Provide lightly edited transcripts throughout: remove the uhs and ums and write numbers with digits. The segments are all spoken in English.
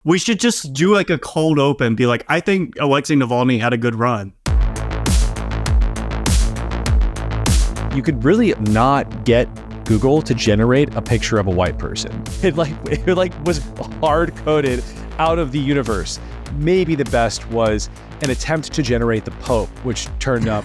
We should just do like a cold open, be like, I think Alexei Navalny had a good run. You could really not get Google to generate a picture of a white person. It was hard coded out of the universe. Maybe the best was an attempt to generate the Pope, which turned up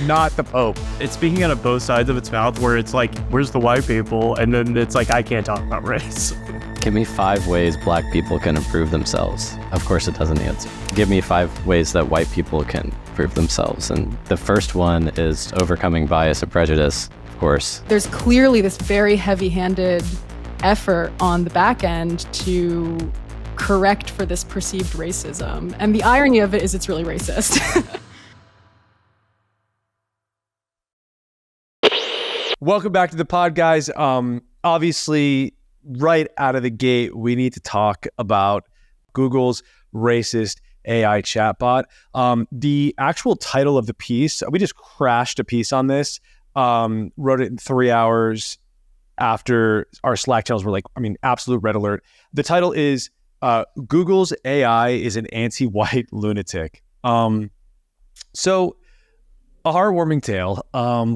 not the Pope. It's speaking out of both sides of its mouth, where it's like, where's the white people? And then it's like, I can't talk about race. Give me 5 ways black people can improve themselves. Of course it doesn't answer. Give me 5 ways that white people can improve themselves. And the first one is overcoming bias and prejudice, of course. There's clearly this very heavy-handed effort on the back end to correct for this perceived racism. And the irony of it is it's really racist. Welcome back to the pod, guys. Obviously, right out of the gate, we need to talk about Google's racist AI chatbot. The actual title of the piece, we just crashed a piece on this, wrote it in 3 hours after our Slack channels were absolute red alert. The title is Google's AI is an anti-white lunatic. So a heartwarming tale.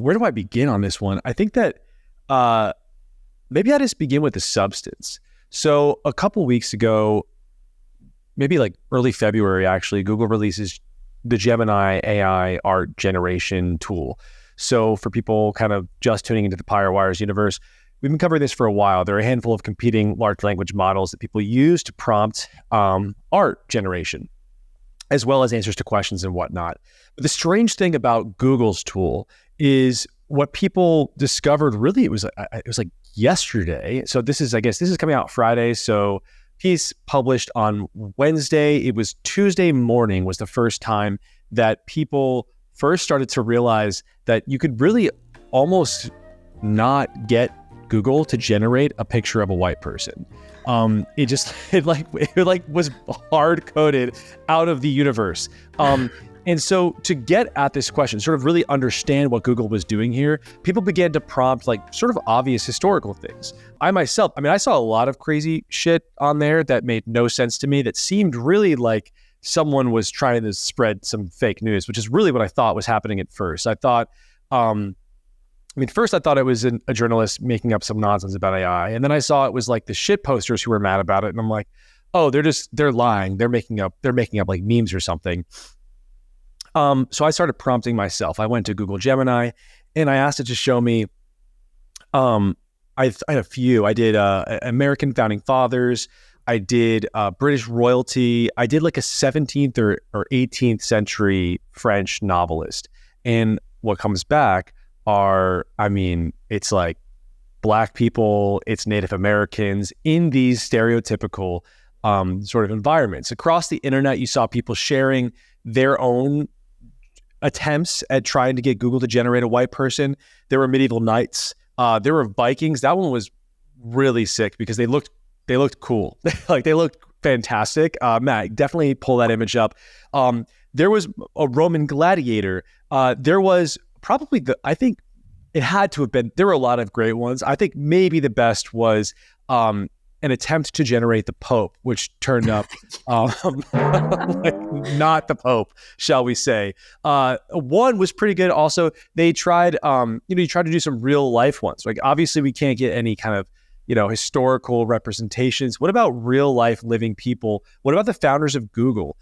Where do I begin on this one? I think that maybe I just begin with the substance. So a couple weeks ago, maybe like early February, actually, Google releases the Gemini AI art generation tool. So for people kind of just tuning into the Firewires universe, we've been covering this for a while. There are a handful of competing large language models that people use to prompt art generation, as well as answers to questions and whatnot. But the strange thing about Google's tool is what people discovered, really, it was like yesterday. So this is coming out Friday. So piece published on Wednesday. It was Tuesday morning was the first time that people first started to realize that you could really almost not get Google to generate a picture of a white person. It was hard coded out of the universe. And so to get at this question, sort of really understand what Google was doing here, people began to prompt sort of obvious historical things. I saw a lot of crazy shit on there that made no sense to me, that seemed really like someone was trying to spread some fake news, which is really what I thought was happening at first. I thought, first I thought it was a journalist making up some nonsense about AI. And then I saw it was like the shit posters who were mad about it. And I'm like, oh, they're lying. They're making up like memes or something. So I started prompting myself. I went to Google Gemini and I asked it to show me, I had a few. I did American founding fathers. I did British royalty. I did like a 17th or 18th century French novelist. And what comes back are, it's like Black people, it's Native Americans in these stereotypical sort of environments. Across the internet, you saw people sharing their own attempts at trying to get Google to generate a white person. There were medieval knights. There were Vikings. That one was really sick because they looked cool. They looked fantastic. Matt, definitely pull that image up. There was a Roman gladiator. There was probably I think it had to have been, there were a lot of great ones. I think maybe the best was an attempt to generate the Pope, which turned up not the Pope, shall we say. One was pretty good. Also, they tried, you tried to do some real life ones. Like, obviously we can't get any kind of, historical representations. What about real life living people? What about the founders of Google?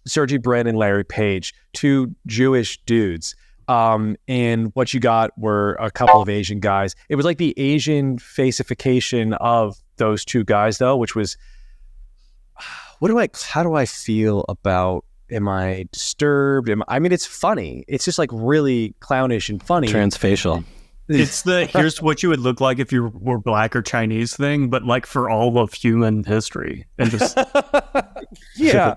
Sergey Brin and Larry Page, 2 Jewish dudes. And what you got were a couple of Asian guys. It was like the Asian facification of those 2 guys, though, which was, how do I feel about, am I disturbed? It's funny. It's just like really clownish and funny. Transfacial. It's here's what you would look like if you were Black or Chinese thing, but like for all of human history. And just yeah.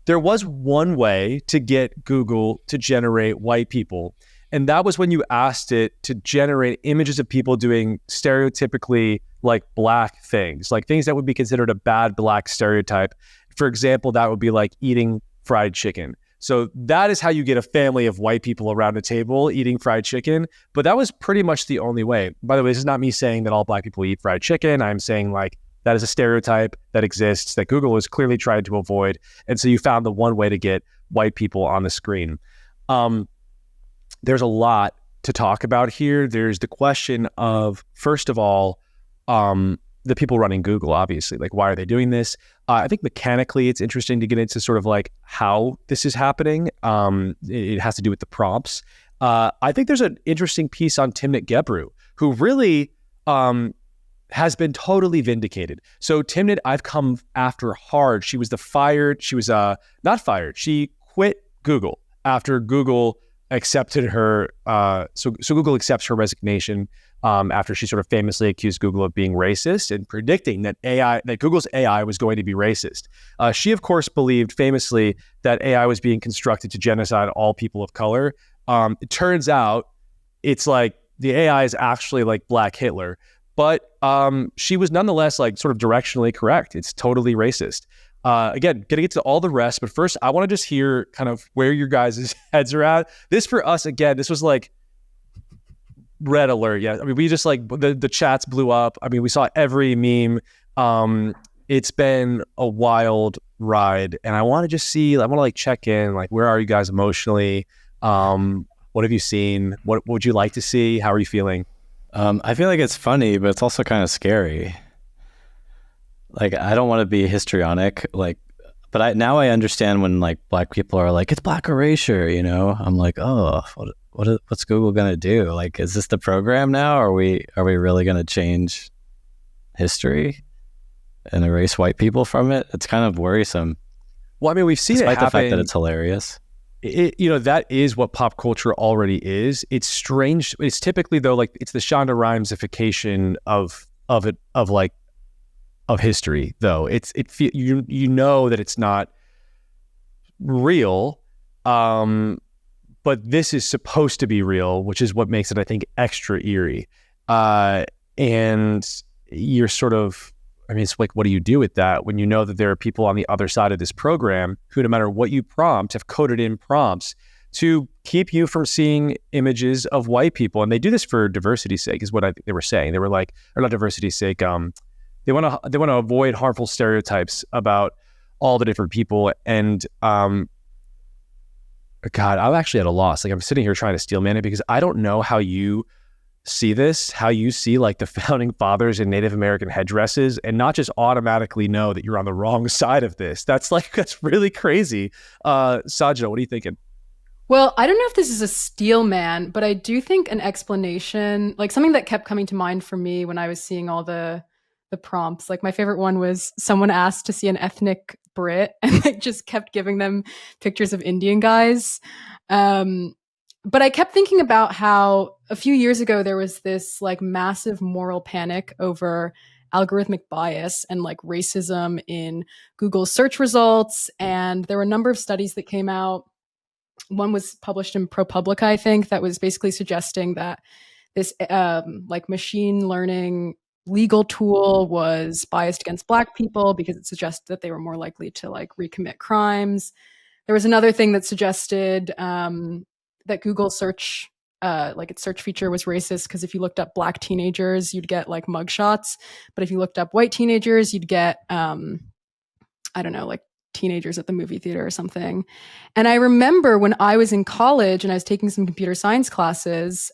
There was one way to get Google to generate white people, and that was when you asked it to generate images of people doing stereotypically like Black things, like things that would be considered a bad Black stereotype. For example, that would be like eating fried chicken. So that is how you get a family of white people around a table eating fried chicken. But that was pretty much the only way. By the way, this is not me saying that all black people eat fried chicken. I'm saying like that is a stereotype that exists that Google has clearly tried to avoid. And so you found the one way to get white people on the screen. There's a lot to talk about here. There's the question of, first of all, the people running Google, obviously, like, why are they doing this? I think mechanically it's interesting to get into sort of like how this is happening. It has to do with the prompts. I think there's an interesting piece on Timnit Gebru, who really has been totally vindicated. So Timnit, I've come after hard. She was not fired. She quit Google after Google accepted her. So Google accepts her resignation after she sort of famously accused Google of being racist and predicting that Google's AI was going to be racist. She, of course, believed famously that AI was being constructed to genocide all people of color. It turns out it's like the AI is actually like Black Hitler, but she was nonetheless like sort of directionally correct. It's totally racist. Again, gonna get to all the rest, but first I want to just hear kind of where your guys' heads are at. This for us, again, this was like red alert. Yeah, I mean, we just like the chats blew up. I mean, we saw every meme. It's been a wild ride, and I want to just see. I want to like check in. Like, where are you guys emotionally? What have you seen? What would you like to see? How are you feeling? I feel like it's funny, but it's also kind of scary. Like, I don't want to be histrionic, like, but now I understand when like Black people are like, it's Black erasure, you know? I'm like, oh, what's Google gonna do? Like, is this the program now? Are we really gonna change history and erase white people from it? It's kind of worrisome. Well, I mean, we've seen it happen. Despite the fact that it's hilarious. That is what pop culture already is. It's strange. It's typically though, like, it's the Shonda Rhimesification of history, though. You know that it's not real, but this is supposed to be real, which is what makes it, I think, extra eerie. And you're sort of, I mean, it's like, what do you do with that when you know that there are people on the other side of this program who, no matter what you prompt, have coded in prompts to keep you from seeing images of white people? And they do this for diversity's sake, is what I think they were saying. They were like, or not diversity's sake, they want to avoid harmful stereotypes about all the different people. And God, I'm actually at a loss. Like, I'm sitting here trying to steelman it because I don't know how you see this, how you see like the founding fathers in Native American headdresses and not just automatically know that you're on the wrong side of this. That's really crazy. Sanjana, what are you thinking? Well, I don't know if this is a steel man, but I do think an explanation, like something that kept coming to mind for me when I was seeing all the prompts. Like, my favorite one was someone asked to see an ethnic Brit and like just kept giving them pictures of Indian guys. But I kept thinking about how a few years ago there was this like massive moral panic over algorithmic bias and like racism in Google search results. And there were a number of studies that came out. One was published in ProPublica, I think, that was basically suggesting that this like machine learning legal tool was biased against Black people because it suggested that they were more likely to like recommit crimes. There was another thing that suggested that Google search, like its search feature was racist because if you looked up Black teenagers, you'd get like mugshots. But if you looked up white teenagers, you'd get, I don't know, like teenagers at the movie theater or something. And I remember when I was in college and I was taking some computer science classes,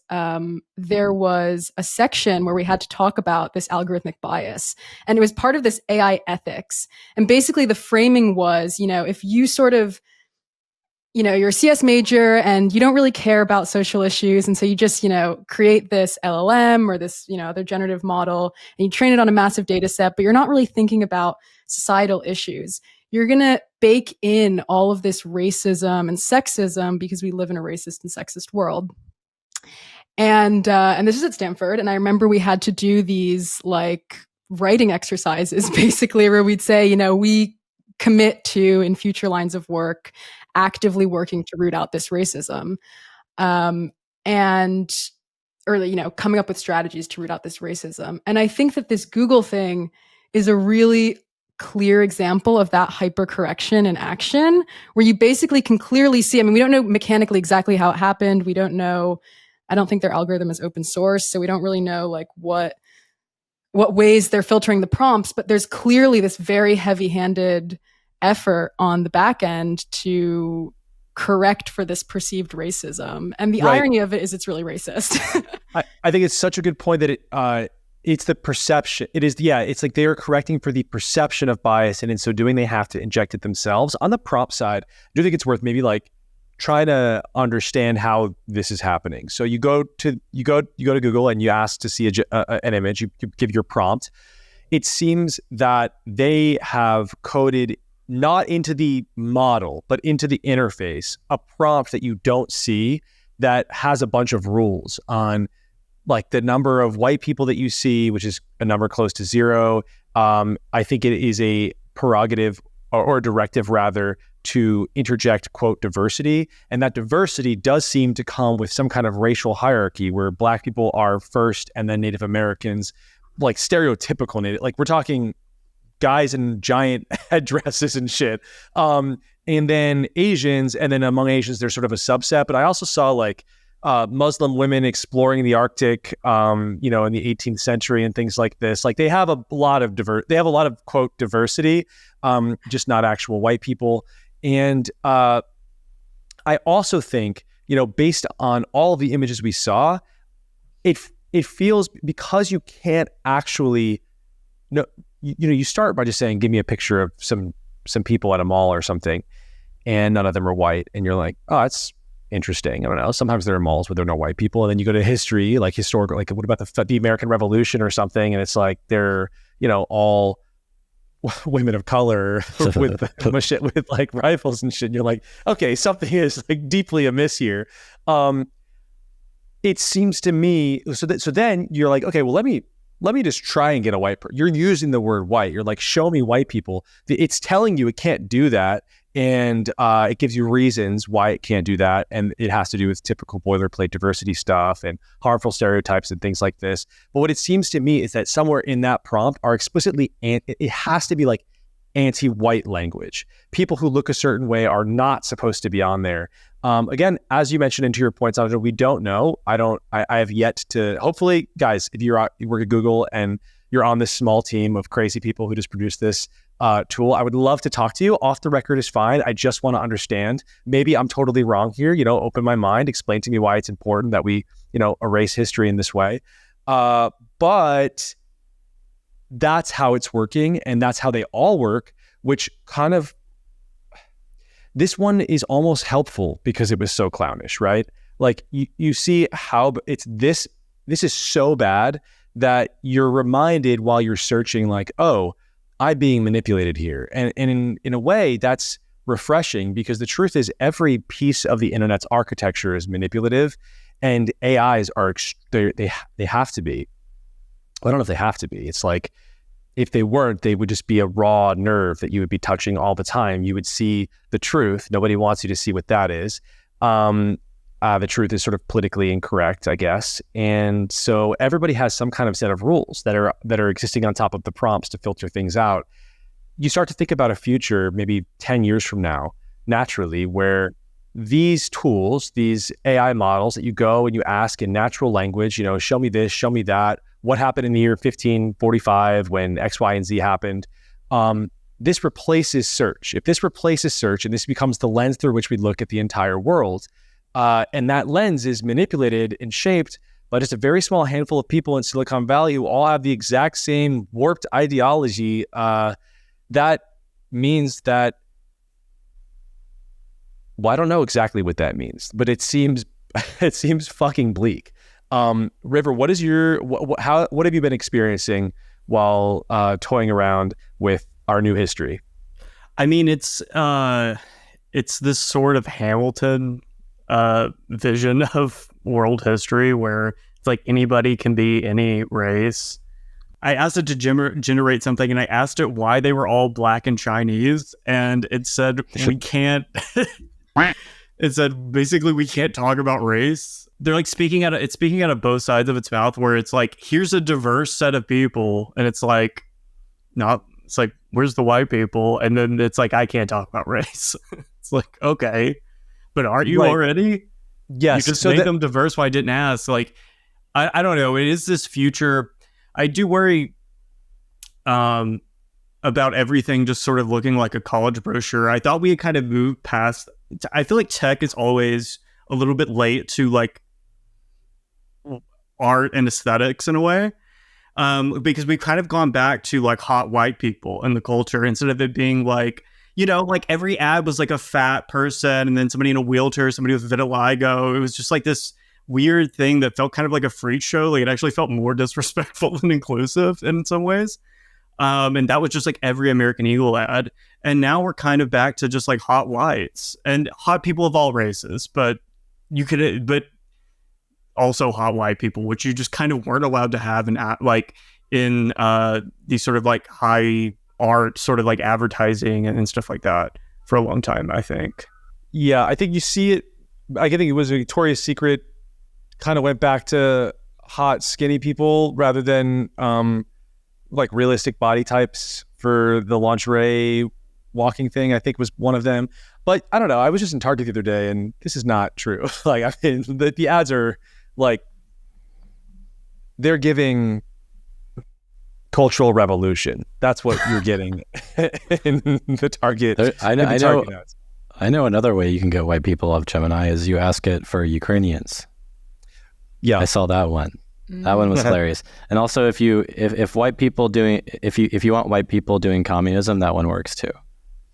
there was a section where we had to talk about this algorithmic bias. And it was part of this AI ethics. And basically the framing was, if you sort of, you're a CS major and you don't really care about social issues. And so you just, create this LLM or this, other generative model and you train it on a massive data set, but you're not really thinking about societal issues. You're going to bake in all of this racism and sexism because we live in a racist and sexist world. And this is at Stanford. And I remember we had to do these like writing exercises basically where we'd say, we commit to, in future lines of work, actively working to root out this racism, or coming up with strategies to root out this racism. And I think that this Google thing is a really clear example of that hypercorrection in action, where you basically can clearly see, I mean, we don't know mechanically exactly how it happened. We don't know, I don't think their algorithm is open source, so we don't really know like what ways they're filtering the prompts, but there's clearly this very heavy-handed effort on the back end to correct for this perceived racism. And the irony of it is it's really racist. I think it's such a good point that it's the perception. It is, yeah, it's like they are correcting for the perception of bias, and in so doing, they have to inject it themselves. On the prompt side, I do think it's worth maybe like try to understand how this is happening. So you go to Google and you ask to see an image. You give your prompt. It seems that they have coded not into the model, but into the interface, a prompt that you don't see that has a bunch of rules on like the number of white people that you see, which is a number close to 0. I think it is a prerogative or a directive rather to interject, quote, diversity. And that diversity does seem to come with some kind of racial hierarchy where Black people are first and then Native Americans, like stereotypical Native, like we're talking guys in giant headdresses and shit. And then Asians, and then among Asians, there's sort of a subset. But I also saw like Muslim women exploring the Arctic, in the 18th century and things like this. Like they have a lot of quote diversity, just not actual white people. And I also think, based on all of the images we saw, it feels, because you can't actually you start by just saying, give me a picture of some people at a mall or something, and none of them are white, and you're like, oh, that's interesting. I don't know. Sometimes there are malls where there are no white people, and then you go to history, like historical, like what about the American Revolution or something, and it's like they're all women of color with like rifles and shit. And you're like, okay, something is like deeply amiss here. It seems to me. So then you're like, okay, well, let me just try and get a white person. You're using the word white. You're like, show me white people. It's telling you it can't do that. And it gives you reasons why it can't do that. And it has to do with typical boilerplate diversity stuff and harmful stereotypes and things like this. But what it seems to me is that somewhere in that prompt are explicitly, it has to be like anti-white language. People who look a certain way are not supposed to be on there. Again, as you mentioned into your points, Sanjana, we don't know. I have yet to, hopefully, guys, if you work at Google and you're on this small team of crazy people who just produced this tool, I would love to talk to you. Off the record is fine. I just want to understand. Maybe I'm totally wrong here. Open my mind, explain to me why it's important that we, erase history in this way. But that's how it's working, and that's how they all work, which kind of, this one is almost helpful because it was so clownish, right? Like you see how it's this is so bad that you're reminded while you're searching, like, oh, I'm being manipulated here. And in a way that's refreshing, because the truth is every piece of the internet's architecture is manipulative, and AIs are, they have to be. I don't know if they have to be. It's like, if they weren't, they would just be a raw nerve that you would be touching all the time. You would see the truth. Nobody wants you to see what that is. The truth is sort of politically incorrect, I guess. And so everybody has some kind of set of rules that are existing on top of the prompts to filter things out. You start to think about a future, maybe 10 years from now, naturally, where these tools, these AI models that you go and you ask in natural language, show me this, show me that. What happened in the year 1545 when X, Y, and Z happened? This replaces search. If this replaces search and this becomes the lens through which we look at the entire world, and that lens is manipulated and shaped by just a very small handful of people in Silicon Valley who all have the exact same warped ideology, that means that, well, I don't know exactly what that means, but it seems fucking bleak. River, what is what have you been experiencing while toying around with our new history? I mean, it's this sort of Hamilton vision of world history where it's like anybody can be any race. I asked it to generate something, and I asked it why they were all Black and Chinese, and it said we can't. It said basically we can't talk about race. They're like speaking out of both sides of its mouth, where it's like, here's a diverse set of people, and it's like where's the white people? And then it's like, I can't talk about race. It's like, okay, but aren't you already? Yes. You just made them diverse. Why I didn't ask? Like, I don't know. It is this future. I do worry about everything just sort of looking like a college brochure. I thought we had kind of moved past. I feel like tech is always a little bit late to like art and aesthetics in a way, because we've kind of gone back to like hot white people in the culture instead of it being like, you know, like every ad was like a fat person and then somebody in a wheelchair, somebody with vitiligo. It was just like this weird thing that felt kind of like a freak show. Like it actually felt more disrespectful than inclusive in some ways. And that was just like every American Eagle ad. And now we're kind of back to just like hot whites and hot people of all races, but also hot white people, which you just kind of weren't allowed to have in these sort of like high art, sort of like advertising and stuff like that for a long time, I think. Yeah, I think you see it. I think it was Victoria's Secret kind of went back to hot, skinny people rather than like realistic body types for the lingerie walking thing, I think was one of them. But I don't know. I was just in Target the other day and this is not true. Like, I mean, the ads are like, they're giving cultural revolution. That's what you're getting in the Target. I know another way you can get white people off Gemini is you ask it for Ukrainians. Yeah, I saw that one. That one was hilarious. And also, if you want white people doing communism, that one works too.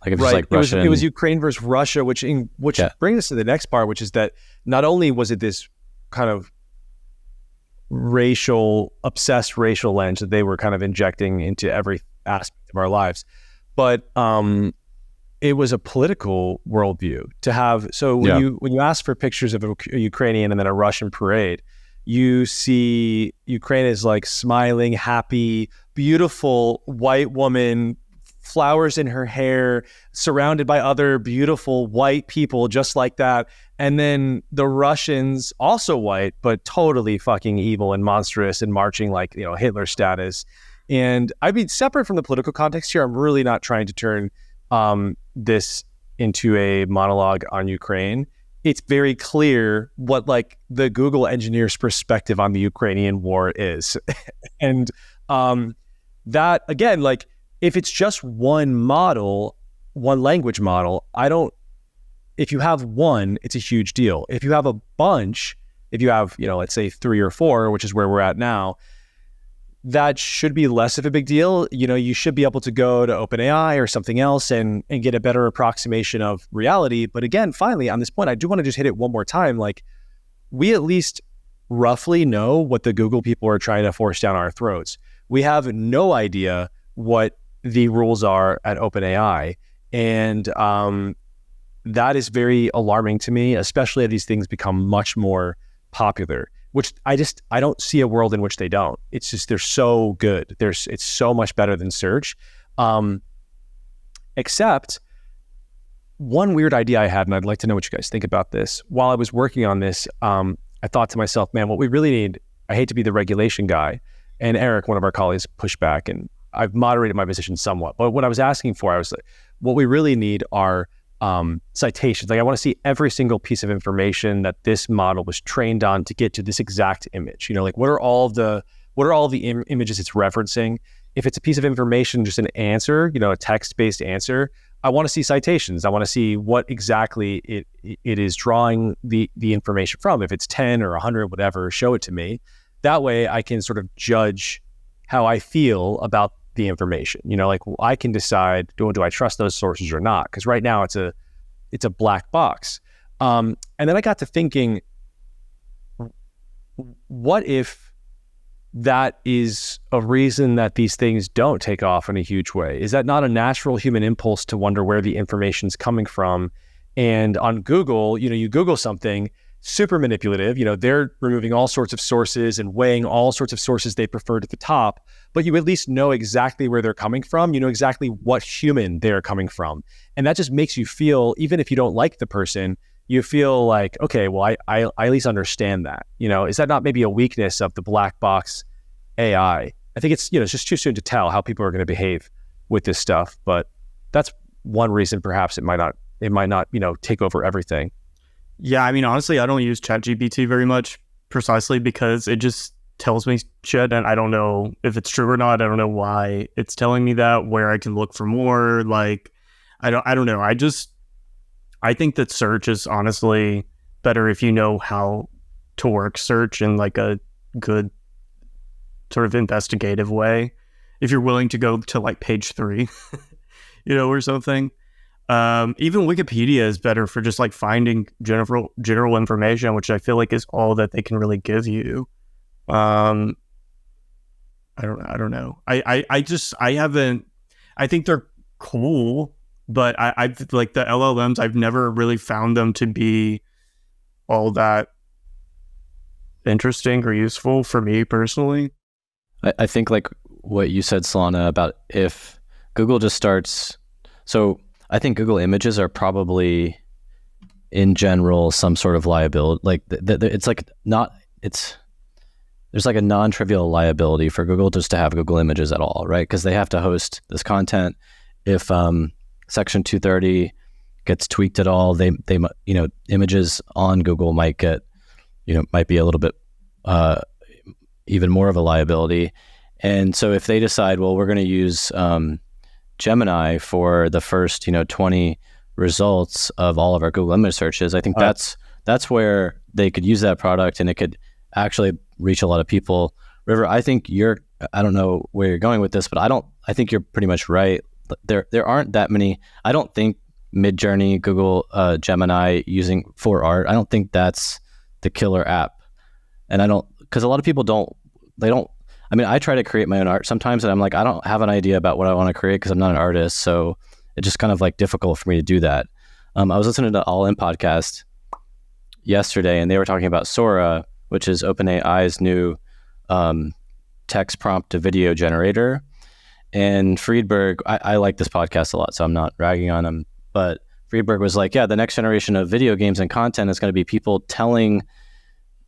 Like if it's like Russian, it was Ukraine versus Russia, which brings us to the next part, which is that not only was it this kind of obsessed racial lens that they were kind of injecting into every aspect of our lives, but it was a political worldview to have. So when you ask for pictures of a Ukrainian and then a Russian parade, you see Ukraine is like smiling, happy, beautiful white woman, flowers in her hair, surrounded by other beautiful white people just like that. And then the Russians, also white, but totally fucking evil and monstrous and marching like, you know, Hitler status. And I mean, separate from the political context here, I'm really not trying to turn this into a monologue on Ukraine. It's very clear what like the Google engineer's perspective on the Ukrainian war is. And that again, like if it's just one model, one language model, if you have one, it's a huge deal. If you have a bunch, if you have, you know, let's say 3 or 4, which is where we're at now, that should be less of a big deal. You know, you should be able to go to OpenAI or something else and get a better approximation of reality. But again, finally, on this point, I do want to just hit it one more time. Like, we at least roughly know what the Google people are trying to force down our throats. We have no idea what the rules are at OpenAI. And that is very alarming to me, especially as these things become much more popular. Which I don't see a world in which they don't. It's just, they're so good. It's so much better than search. Except one weird idea I had, and I'd like to know what you guys think about this. While I was working on this, I thought to myself, man, what we really need, I hate to be the regulation guy, and Eric, one of our colleagues, pushed back, and I've moderated my position somewhat. But what I was asking for, I was like, what we really need are citations. Like, I want to see every single piece of information that this model was trained on to get to this exact image. You know, like what are all the images it's referencing? If it's a piece of information, just an answer, you know, a text-based answer, I want to see citations. I want to see what exactly it is drawing the information from. If it's 10 or 100, whatever, show it to me. That way I can sort of judge how I feel about the information. You know, like I can decide, do I trust those sources or not? Because right now it's a black box. And then I got to thinking, what if that is a reason that these things don't take off in a huge way? Is that not a natural human impulse to wonder where the information's coming from? And on Google, you know, you Google something, super manipulative, you know, they're removing all sorts of sources and weighing all sorts of sources they preferred at the top, but you at least know exactly where they're coming from. You know exactly what human they're coming from. And that just makes you feel, even if you don't like the person, you feel like, okay, well, I at least understand that. You know, is that not maybe a weakness of the black box AI? I think it's, you know, it's just too soon to tell how people are going to behave with this stuff. But that's one reason perhaps it might not, take over everything. Yeah, I mean, honestly, I don't use ChatGPT very much precisely because it just tells me shit and I don't know if it's true or not. I don't know why it's telling me that, where I can look for more. Like, I don't know. I think that search is honestly better if you know how to work search in like a good sort of investigative way. If you're willing to go to like page 3, or something. Even Wikipedia is better for just like finding general information, which I feel like is all that they can really give you. I don't know. I think they're cool, but I've like the LLMs, I've never really found them to be all that interesting or useful for me personally. I think like what you said, Solana, about if Google just starts, so I think Google Images are probably in general some sort of liability. Like it's like not, there's like a non-trivial liability for Google just to have Google Images at all, right? Because they have to host this content. If Section 230 gets tweaked at all, they images on Google might get, might be a little bit even more of a liability. And so if they decide, well, we're going to use Gemini for the first 20 results of all of our Google image searches, I think that's where they could use that product and it could actually reach a lot of people. River, I think I don't know where you're going with this, but I think you're pretty much right. There aren't that many. I don't think Midjourney, Google Gemini using for art, I don't think that's the killer app. And because a lot of people I mean, I try to create my own art sometimes and I'm like, I don't have an idea about what I want to create because I'm not an artist. So it's just kind of like difficult for me to do that. I was listening to All In podcast yesterday and they were talking about Sora, which is OpenAI's new text prompt to video generator. And Friedberg, I like this podcast a lot, so I'm not ragging on him, but Friedberg was like, yeah, the next generation of video games and content is going to be people telling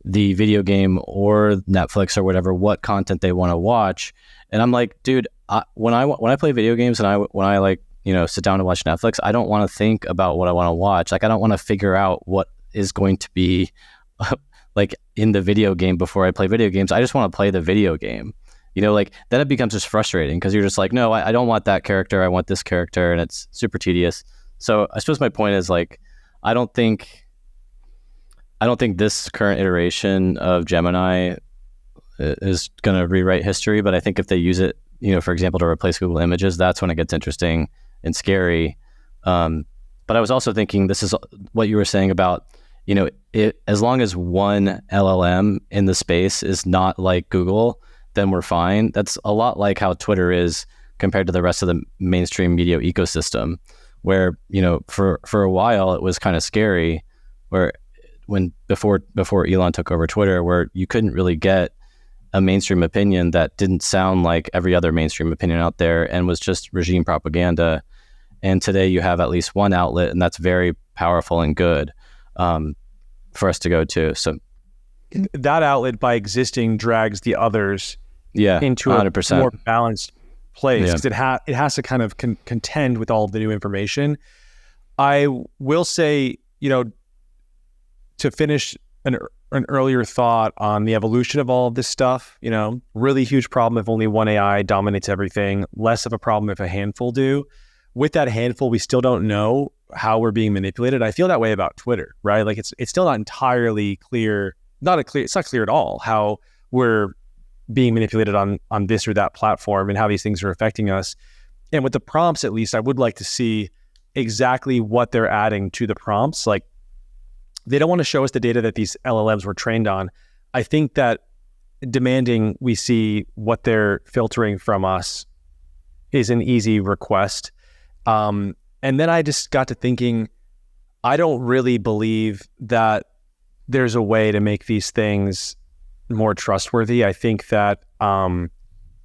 the video game or Netflix or whatever what content they want to watch. And I'm like, dude, when I play video games and when I like sit down to watch Netflix, I don't want to think about what I want to watch. Like I don't want to figure out what is going to be like in the video game before I play video games. I just want to play the video game. Like then it becomes just frustrating because you're just like, no, I don't want that character. I want this character, and it's super tedious. So I suppose my point is like, I don't think this current iteration of Gemini is going to rewrite history, but I think if they use it, for example, to replace Google Images, that's when it gets interesting and scary. But I was also thinking, this is what you were saying about, as long as one LLM in the space is not like Google, then we're fine. That's a lot like how Twitter is compared to the rest of the mainstream media ecosystem, where, for a while it was kind of scary, where before Elon took over Twitter, where you couldn't really get a mainstream opinion that didn't sound like every other mainstream opinion out there and was just regime propaganda. And today you have at least one outlet, and that's very powerful and good for us to go to. So that outlet, by existing, drags the others into 100%. A more balanced place because it has to kind of contend with all of the new information. I will say, to finish an earlier thought on the evolution of all of this stuff, really huge problem if only one AI dominates everything, less of a problem if a handful do. With that handful, we still don't know how we're being manipulated. I feel that way about Twitter, right? Like it's still not entirely clear, it's not clear at all how we're being manipulated on this or that platform and how these things are affecting us. And with the prompts, at least, I would like to see exactly what they're adding to the prompts. Like, they don't want to show us the data that these LLMs were trained on. I think that demanding we see what they're filtering from us is an easy request. And then I just got to thinking, I don't really believe that there's a way to make these things more trustworthy. I think that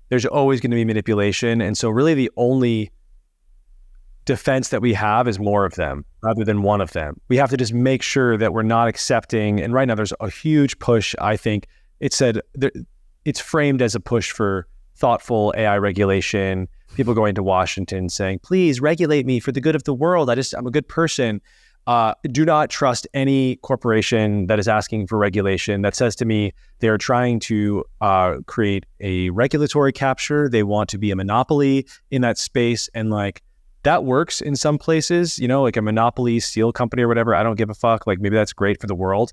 there's always going to be manipulation. And so really the only defense that we have is more of them rather than one of them. We have to just make sure that we're not accepting. And right now there's a huge push. I think it's framed as a push for thoughtful AI regulation, people going to Washington saying, please regulate me for the good of the world. I'm a good person. Do not trust any corporation that is asking for regulation that says to me they are trying to create a regulatory capture. They want to be a monopoly in that space. And like that works in some places, like a monopoly steel company or whatever. I don't give a fuck. Like maybe that's great for the world.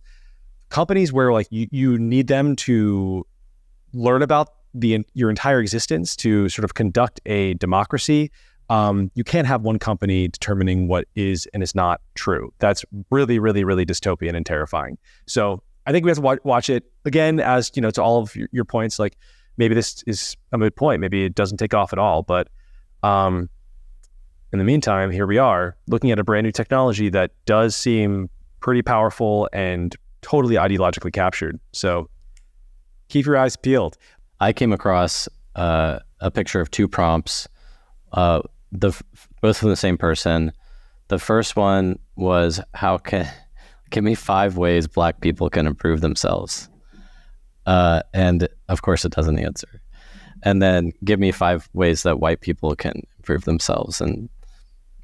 Companies where like you need them to learn about your entire existence to sort of conduct a democracy. You can't have one company determining what is and is not true. That's really, really, really dystopian and terrifying. So I think we have to watch it again, as to all of your points. Like maybe this is a moot point. Maybe it doesn't take off at all. But in the meantime, here we are looking at a brand new technology that does seem pretty powerful and totally ideologically captured. So keep your eyes peeled. I came across a picture of two prompts. Both from the same person. The first one was, give me 5 ways Black people can improve themselves. And of course it doesn't answer. And then give me 5 ways that white people can improve themselves. And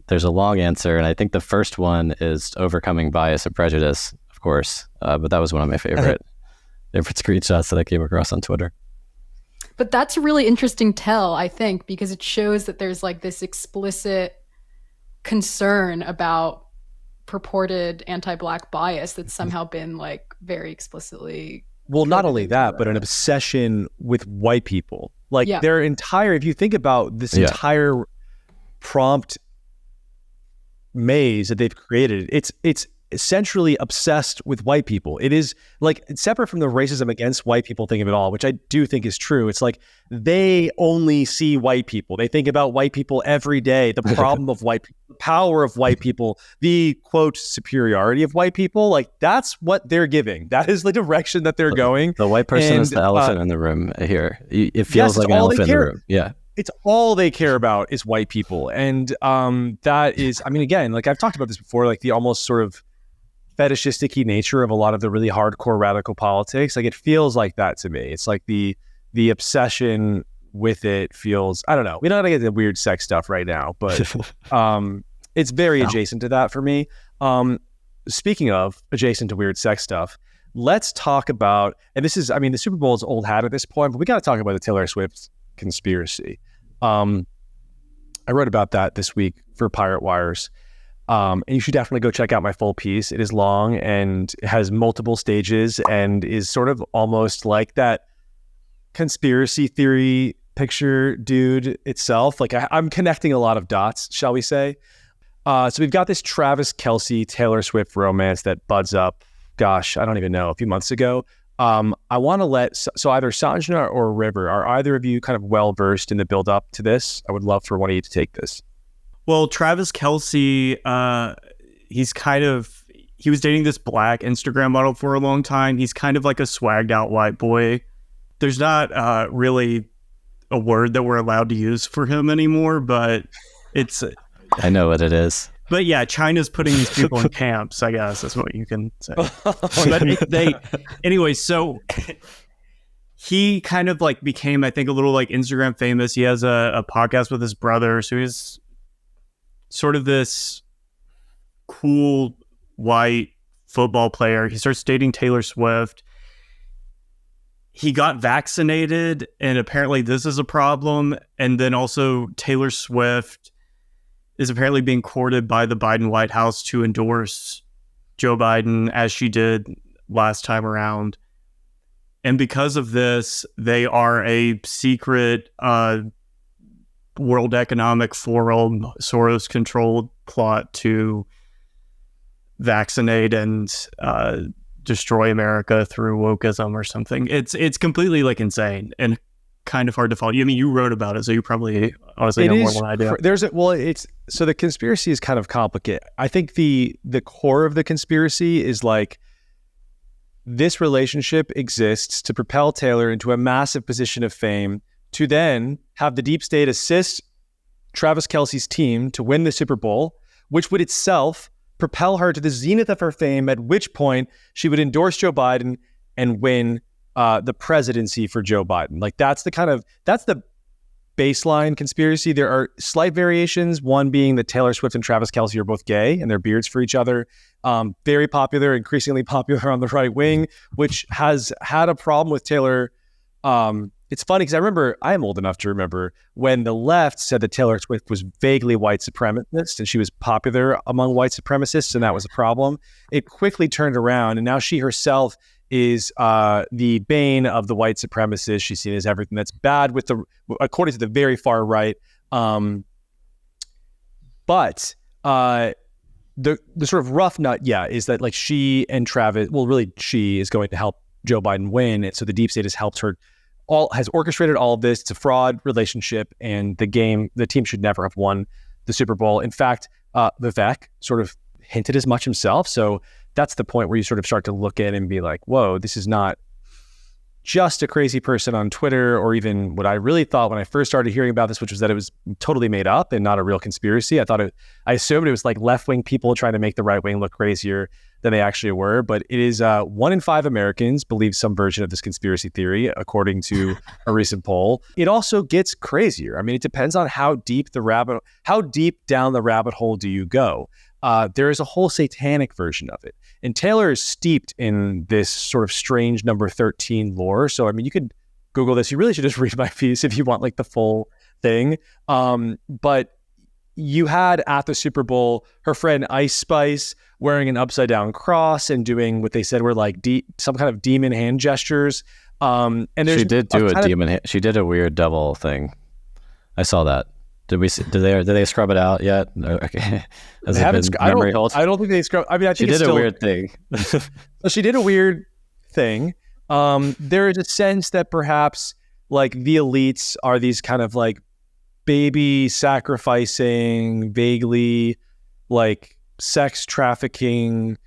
there's a long answer. And I think the first one is overcoming bias and prejudice, of course. But that was one of my favorite screenshots that I came across on Twitter. But that's a really interesting tell, I think, because it shows that there's like this explicit concern about purported anti-Black bias that's somehow been like very explicitly. Well, not only that, but an obsession with white people. Like their entire, if you think about this entire prompt maze that they've created, it's essentially obsessed with white people. It is like separate from the racism against white people thing of it all, which I do think is true. It's like they only see white people. They think about white people every day, the problem of white people, the power of white people, the quote superiority of white people. Like that's what they're giving. That is the direction that they're going. The white person is the elephant in the room here. It feels like an elephant in the room. Yeah. It's all they care about is white people. And that is, I mean, again, like I've talked about this before, like the almost sort of fetishistic-y nature of a lot of the really hardcore radical politics. Like it feels like that to me. It's like the obsession with it feels, I don't know. We don't gotta get the weird sex stuff right now, but it's very adjacent to that for me. Speaking of adjacent to weird sex stuff, let's talk about, and this is, I mean, the Super Bowl is old hat at this point, but we got to talk about the Taylor Swift conspiracy. I wrote about that this week for Pirate Wires. And you should definitely go check out my full piece. It is long and has multiple stages and is sort of almost like that conspiracy theory picture dude itself. Like I'm connecting a lot of dots, shall we say. So we've got this Travis Kelce, Taylor Swift romance that buds up, gosh, I don't even know, a few months ago. I want to so either Sanjana or River, are either of you kind of well-versed in the build-up to this? I would love for one of you to take this. Well, Travis Kelce, he was dating this Black Instagram model for a long time. He's kind of like a swagged out white boy. There's not really a word that we're allowed to use for him anymore, but it's... I know what it is. But yeah, China's putting these people in camps, I guess. That's what you can say. But anyway, so he kind of like became, I think, a little like Instagram famous. He has a podcast with his brother. So he's sort of this cool white football player. He starts dating Taylor Swift. He got vaccinated, and apparently this is a problem. And then also Taylor Swift is apparently being courted by the Biden White House to endorse Joe Biden, as she did last time around. And because of this, they are a secret World Economic Forum, Soros-controlled plot to vaccinate and destroy America through wokeism or something. It's completely like insane and kind of hard to follow. I mean, you wrote about it, so you probably honestly know more than I do. So the conspiracy is kind of complicated. I think the core of the conspiracy is like this relationship exists to propel Taylor into a massive position of fame, to then have the deep state assist Travis Kelce's team to win the Super Bowl, which would itself propel her to the zenith of her fame, at which point she would endorse Joe Biden and win the presidency for Joe Biden. Like that's the baseline conspiracy. There are slight variations, one being that Taylor Swift and Travis Kelce are both gay and they're beards for each other. Very popular, increasingly popular on the right wing, which has had a problem with Taylor. It's funny because I am old enough to remember when the left said that Taylor Swift was vaguely white supremacist and she was popular among white supremacists, and that was a problem. It quickly turned around, and now she herself is the bane of the white supremacists. She's seen as everything that's bad according to the very far right. But the sort of rough nut, is that like she and Travis, well, really she is going to help Joe Biden win. And so the deep state has helped her, has orchestrated all of this. It's a fraud relationship, and the team should never have won the Super Bowl. In fact, Vivek sort of hinted as much himself. So that's the point where you sort of start to look at it and be like, whoa, this is not just a crazy person on Twitter, or even what I really thought when I first started hearing about this, which was that it was totally made up and not a real conspiracy. I assumed it was like left-wing people trying to make the right wing look crazier than they actually were. But it is 1 in 5 Americans believe some version of this conspiracy theory, according to a recent poll. It also gets crazier. I mean, it depends on how deep down the rabbit hole do you go. There is a whole satanic version of it. And Taylor is steeped in this sort of strange number 13 lore. So, I mean, you could Google this. You really should just read my piece if you want like the full thing. But you had at the Super Bowl, her friend Ice Spice wearing an upside down cross and doing what they said were like some kind of demon hand gestures. And she did do a demon. She did a weird double thing. I saw that. Did they scrub it out yet? Okay. I don't think they scrub. I mean, I think she did a weird thing. So she did a weird thing. There is a sense that perhaps like the elites are these kind of like baby sacrificing, vaguely like sex trafficking,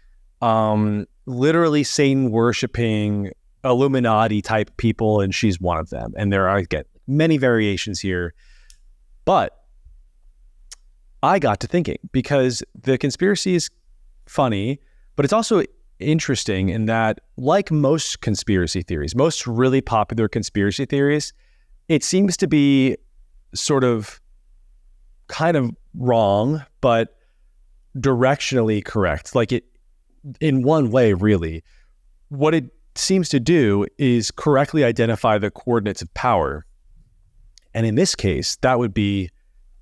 literally Satan worshiping Illuminati type people, and she's one of them. And there are, again, many variations here. But I got to thinking, because the conspiracy is funny, but it's also interesting in that, like most conspiracy theories, most really popular conspiracy theories, it seems to be sort of kind of wrong, but directionally correct. Like it, in one way, really, what it seems to do is correctly identify the coordinates of power. And in this case, that would be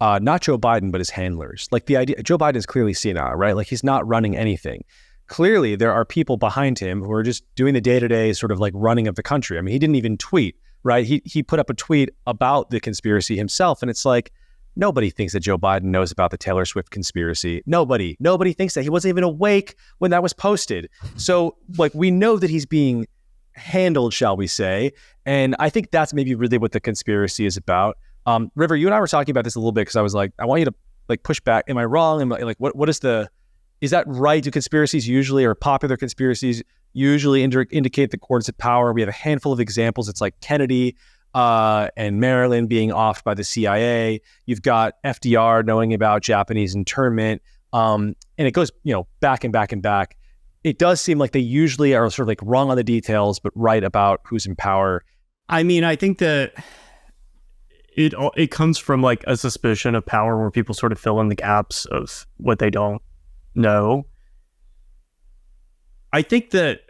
not Joe Biden, but his handlers. Like the idea, Joe Biden is clearly senile, right? Like he's not running anything. Clearly, there are people behind him who are just doing the day-to-day sort of like running of the country. I mean, he didn't even tweet, right? He put up a tweet about the conspiracy himself. And it's like, nobody thinks that Joe Biden knows about the Taylor Swift conspiracy. Nobody thinks that. He wasn't even awake when that was posted. So like, we know that he's being handled, shall we say. And I think that's maybe really what the conspiracy is about. River, you and I were talking about this a little bit because I was like, I want you to like push back. Am I wrong? Am I, like, what is that right? Do conspiracies usually, or popular conspiracies usually indicate the coordinates of power? We have a handful of examples. It's like Kennedy and Maryland being offed by the CIA. You've got FDR knowing about Japanese internment. And it goes, back and back and back. It does seem like they usually are sort of like wrong on the details, but right about who's in power. I mean, I think that it comes from like a suspicion of power where people sort of fill in the gaps of what they don't know. I think that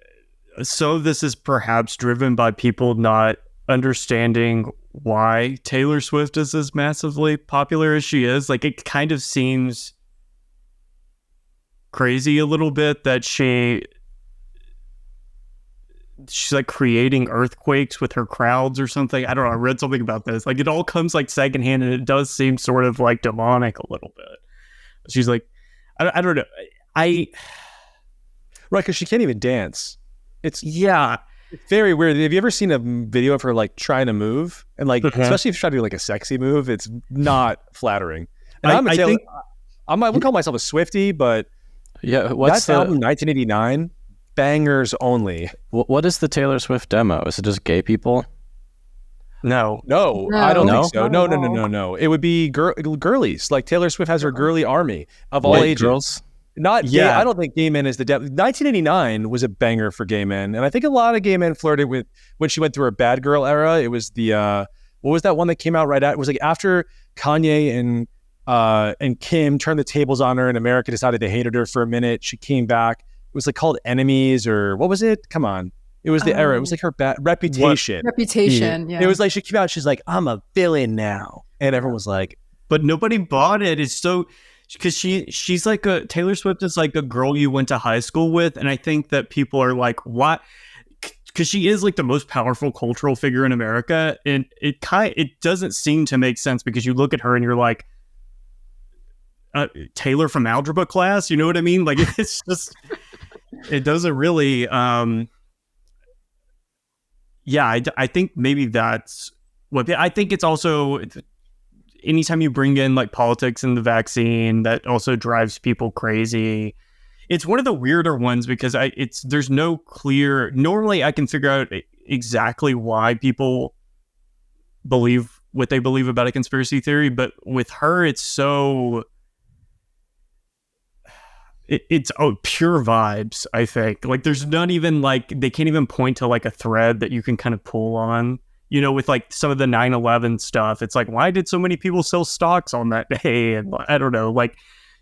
some of this is perhaps driven by people not understanding why Taylor Swift is as massively popular as she is. Like, it kind of seems crazy a little bit that she's like creating earthquakes with her crowds or something. I don't know. I read something about this. Like, it all comes like secondhand, and it does seem sort of like demonic a little bit. She's like, I don't know. Right, because she can't even dance. It's very weird. Have you ever seen a video of her like trying to move, and like especially if she's trying to do like a sexy move? It's not flattering. And I would call myself a Swiftie, but yeah, what's that album 1989? Bangers only. What is the Taylor Swift demo? Is it just gay people? No, I don't think so. No. It would be girlies. Like Taylor Swift has her girly army of all ages. Girls? Not gay. I don't think gay men is the depth. 1989 was a banger for gay men, and I think a lot of gay men flirted with when she went through her bad girl era. It was the what was that one that came out right at? It was like after Kanye and Kim turned the tables on her, and America decided they hated her for a minute. She came back. It was like called Enemies, or what was it? Come on. It was the era. It was like her Reputation. Reputation, yeah. It was like she came out, she's like, I'm a villain now. And everyone was like, but nobody bought it. It's so, because she's like Taylor Swift is like a girl you went to high school with. And I think that people are like, what? Because she is like the most powerful cultural figure in America. And it doesn't seem to make sense, because you look at her and you're like, Taylor from algebra class, you know what I mean? Like, it's just, it doesn't really, yeah, I think maybe that's what, I think it's also, anytime you bring in like politics and the vaccine, that also drives people crazy. It's one of the weirder ones, because there's no clear, normally I can figure out exactly why people believe what they believe about a conspiracy theory, but with her, it's so, it's pure vibes, I think. Like, there's not even like, they can't even point to like a thread that you can kind of pull on, you know, with like some of the 9/11 stuff. It's like, why did so many people sell stocks on that day? And I don't know, like,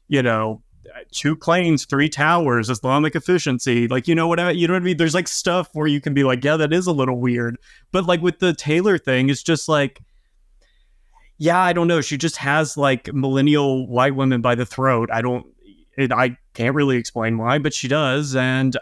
you know, 2 planes, 3 towers, Islamic efficiency, like, you know what I mean? There's like stuff where you can be like, yeah, that is a little weird. But like with the Taylor thing, it's just like, yeah, I don't know. She just has like millennial white women by the throat. I can't really explain why, but she does. And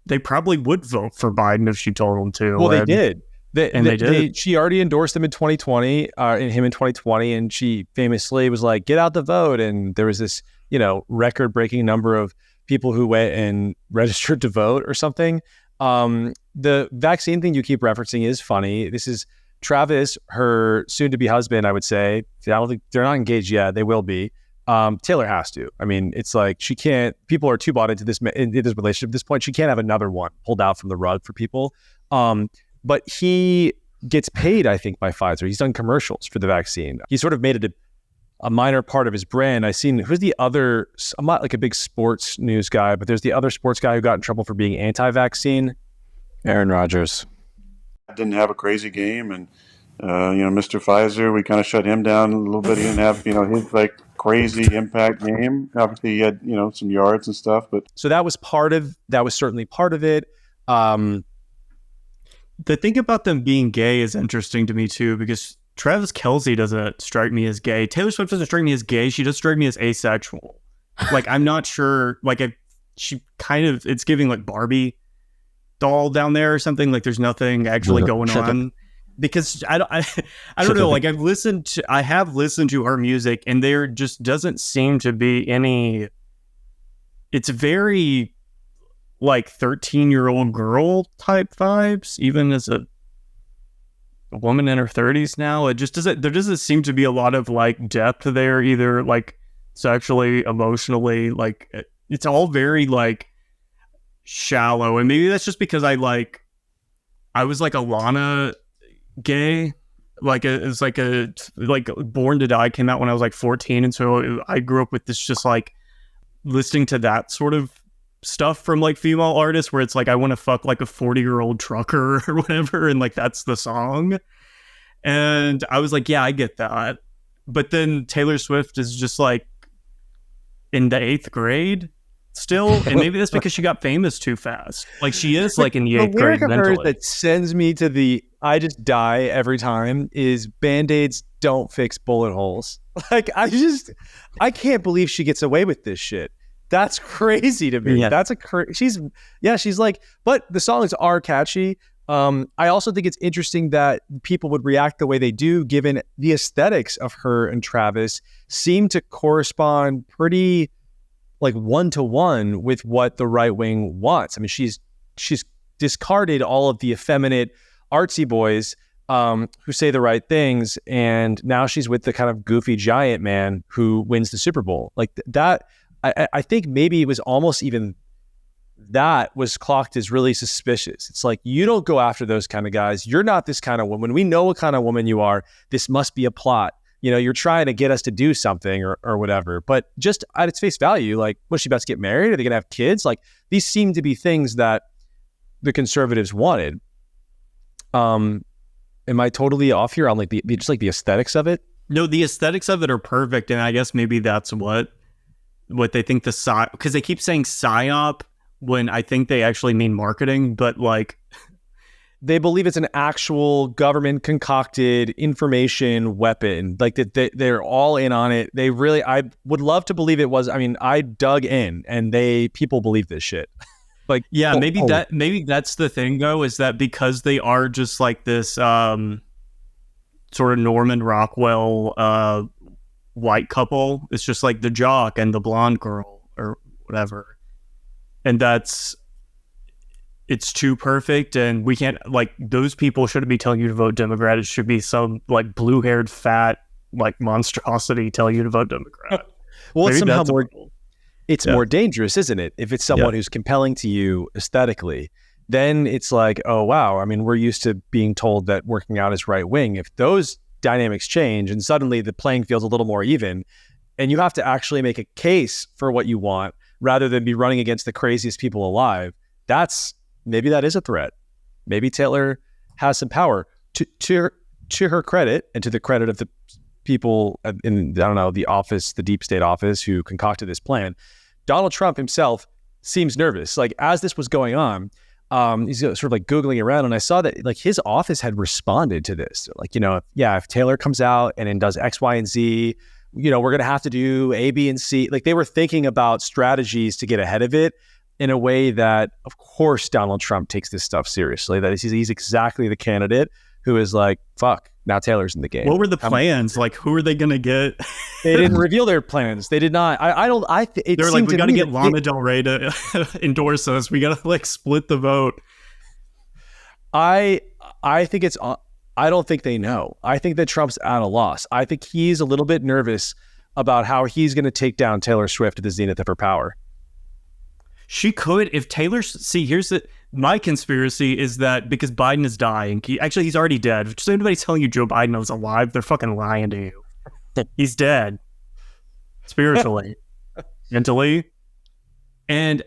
they probably would vote for Biden if she told them to. Well, they did. They did. She already endorsed him in 2020, and she famously was like, get out the vote. And there was this, you know, record-breaking number of people who went and registered to vote or something. The vaccine thing you keep referencing is funny. This is Travis, her soon-to-be husband, I would say. I don't think they're not engaged yet. They will be. Taylor has to. I mean, it's like she can't. People are too bought into this relationship at this point. She can't have another one pulled out from the rug for people. But he gets paid, I think, by Pfizer. He's done commercials for the vaccine. He sort of made it a minor part of his brand. Who's the other? I'm not like a big sports news guy, but there's the other sports guy who got in trouble for being anti-vaccine. Aaron Rodgers didn't have a crazy game, and Mr. Pfizer, we kind of shut him down a little bit. He didn't have his like crazy impact game. Obviously, he had some yards and stuff, but so that was certainly part of it. The thing about them being gay is interesting to me too, because Travis Kelce doesn't strike me as gay. Taylor Swift doesn't strike me as gay. She does strike me as asexual. Like, I'm not sure. Like, it's giving like Barbie doll down there or something. Like, there's nothing actually going on. Because I don't know. Like, I have listened to her music, and there just doesn't seem to be any. It's very like 13-year-old girl type vibes, even as a woman in her 30s now. It just doesn't. There doesn't seem to be a lot of like depth there, either like sexually, emotionally. Like, it's all very like shallow, and maybe that's just because I was like a Lana gay. Like, it's like Born to Die came out when I was like 14, and so I grew up with this, just like listening to that sort of stuff from like female artists, where it's like, I want to fuck like a 40-year-old trucker or whatever, and like that's the song. And I was like, yeah, I get that. But then Taylor Swift is just like in the 8th grade still, and maybe that's because she got famous too fast. Like, she is like in the 8th grade mentally. That sends me to the I just die every time is Band-Aids don't fix bullet holes. Like, I can't believe she gets away with this shit. That's crazy to me. Yeah. She's like, but the songs are catchy. I also think it's interesting that people would react the way they do, given the aesthetics of her and Travis seem to correspond pretty like 1-to-1 with what the right wing wants. I mean, she's discarded all of the effeminate artsy boys who say the right things, and now she's with the kind of goofy giant man who wins the Super Bowl. Like that, I think maybe it was almost even that was clocked as really suspicious. It's like, you don't go after those kind of guys. You're not this kind of woman. We know what kind of woman you are. This must be a plot. You're trying to get us to do something or whatever. But just at its face value, like, was she about to get married? Are they going to have kids? Like, these seem to be things that the conservatives wanted. Am I totally off here on like just like the aesthetics of it? No, the aesthetics of it are perfect, and I guess maybe that's what they think the because they keep saying psyop when I think they actually mean marketing, but like they believe it's an actual government concocted information weapon. Like that they're all in on it. They really, I would love to believe it was. I mean, I dug in, and people believe this shit. Like, yeah, maybe that's the thing though, is that because they are just like this sort of Norman Rockwell white couple, it's just like the jock and the blonde girl or whatever, and it's too perfect, and we can't, like, those people shouldn't be telling you to vote Democrat. It should be some like blue-haired fat like monstrosity telling you to vote Democrat. Well, it's somehow more. It's more dangerous, isn't it? If it's someone who's compelling to you aesthetically, then it's like, oh, wow. I mean, we're used to being told that working out is right wing. If those dynamics change and suddenly the playing field's a little more even, and you have to actually make a case for what you want rather than be running against the craziest people alive, maybe that is a threat. Maybe Taylor has some power. To her credit, and to the credit of the people in, I don't know, the office, the deep state office who concocted this plan, Donald Trump himself seems nervous. Like, as this was going on, he's sort of like Googling around, and I saw that like his office had responded to this. Like, if Taylor comes out and then does X, Y, and Z, we're going to have to do A, B, and C. Like, they were thinking about strategies to get ahead of it in a way that, of course, Donald Trump takes this stuff seriously. That he's exactly the candidate who is like, fuck, now Taylor's in the game. What were the plans? Like, who are they going to get? They didn't reveal their plans. They did not. They're like, we got to get Lana Del Rey to endorse us. We got to like split the vote. I think I don't think they know. I think that Trump's at a loss. I think he's a little bit nervous about how he's going to take down Taylor Swift at the zenith of her power. She could, if Taylor, my conspiracy is that because Biden is dying, he's already dead. If anybody's telling you Joe Biden is alive, they're fucking lying to you. He's dead. Spiritually. Mentally. And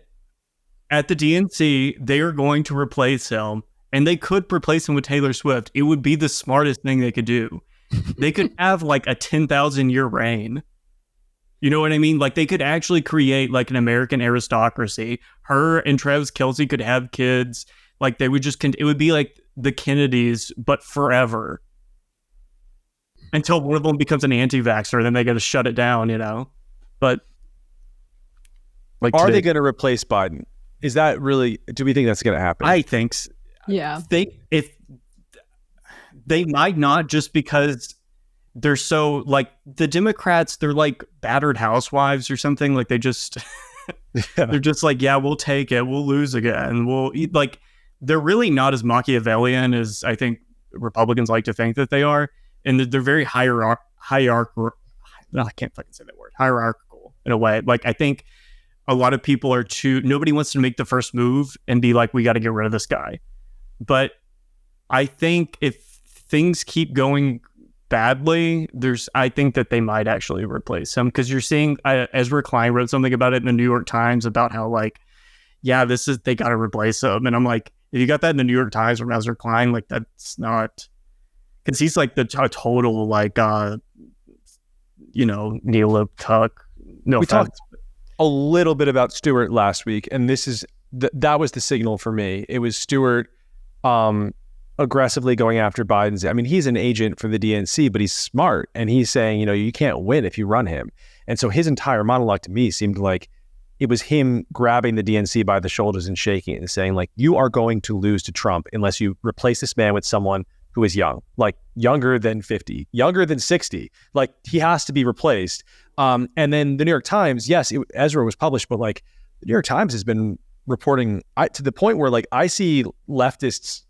at the DNC, they are going to replace him, and they could replace him with Taylor Swift. It would be the smartest thing they could do. They could have like a 10,000 year reign. You know what I mean? Like, they could actually create like an American aristocracy. Her and Travis Kelce could have kids. Like, they would just, it would be like the Kennedys, but forever. Until one of them becomes an anti-vaxxer, then they got to shut it down, But like, are they going to replace Biden? Is that really, do we think that's going to happen? I think so. Yeah. If they might not, just because they're so, like, the Democrats, they're like battered housewives or something. Like, they just, they're just like, yeah, we'll take it. We'll lose again. We'll eat. Like, they're really not as Machiavellian as I think Republicans like to think that they are. And they're very hierarchical. No, I can't fucking say that word. Hierarchical in a way. Like, I think a lot of people are nobody wants to make the first move and be like, we got to get rid of this guy. But I think if things keep going badly, I think that they might actually replace him, because you're seeing Ezra Klein wrote something about it in the New York Times about how, like, yeah, they got to replace him. And I'm like, if you got that in the New York Times from Ezra Klein, like, that's not, because he's like the total, like, neolib cuck. No, we talked a little bit about Stewart last week, and this is that was the signal for me. It was Stewart aggressively going after Biden's. I mean, he's an agent for the DNC, but he's smart, and he's saying, you can't win if you run him. And so his entire monologue to me seemed like it was him grabbing the DNC by the shoulders and shaking it and saying, like, you are going to lose to Trump unless you replace this man with someone who is young, like younger than 50, younger than 60. Like, he has to be replaced. And then the New York Times, yes, Ezra was published, but like the New York Times has been reporting to the point where, like, I see leftists,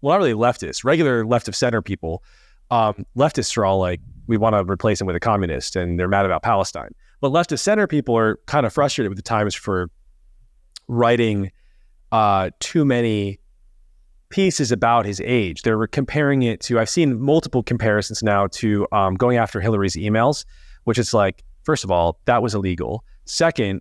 well, not really leftists, regular left of center people, leftists are all like, we want to replace him with a communist, and they're mad about Palestine. But left of center people are kind of frustrated with the Times for writing too many pieces about his age. They were comparing it to, I've seen multiple comparisons now to going after Hillary's emails, which is like, first of all, that was illegal. Second,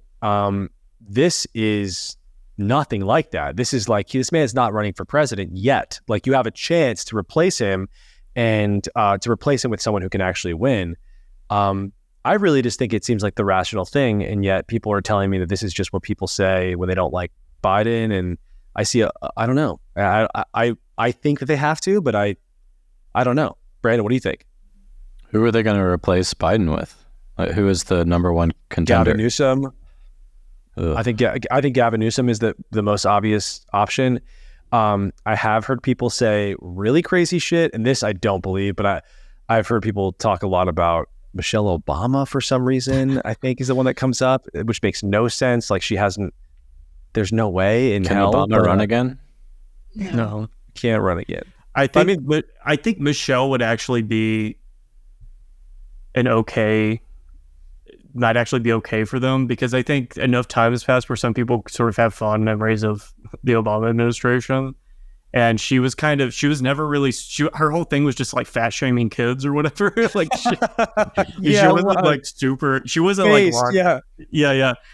this is nothing like that. This is like, this man's not running for president yet. Like, you have a chance to replace him and to replace him with someone who can actually win. I really just think it seems like the rational thing, and yet people are telling me that this is just what people say when they don't like Biden. And I see, I don't know. I think that they have to, but I don't know. Brandon, what do you think? Who are they going to replace Biden with? Like, who is the number one contender? Gavin Newsom. I think Gavin Newsom is the most obvious option. I have heard people say really crazy shit, and this I don't believe, but I've heard people talk a lot about Michelle Obama for some reason. I think is the one that comes up, which makes no sense. Like, she hasn't. There's no way in Can hell. Obama run again? No, can't run again. I think Michelle would actually be might actually be okay for them, because I think enough time has passed where some people sort of have fond memories of the Obama administration. And she was never really, her whole thing was just like fat shaming kids or whatever. Like, she wasn't like super, she wasn't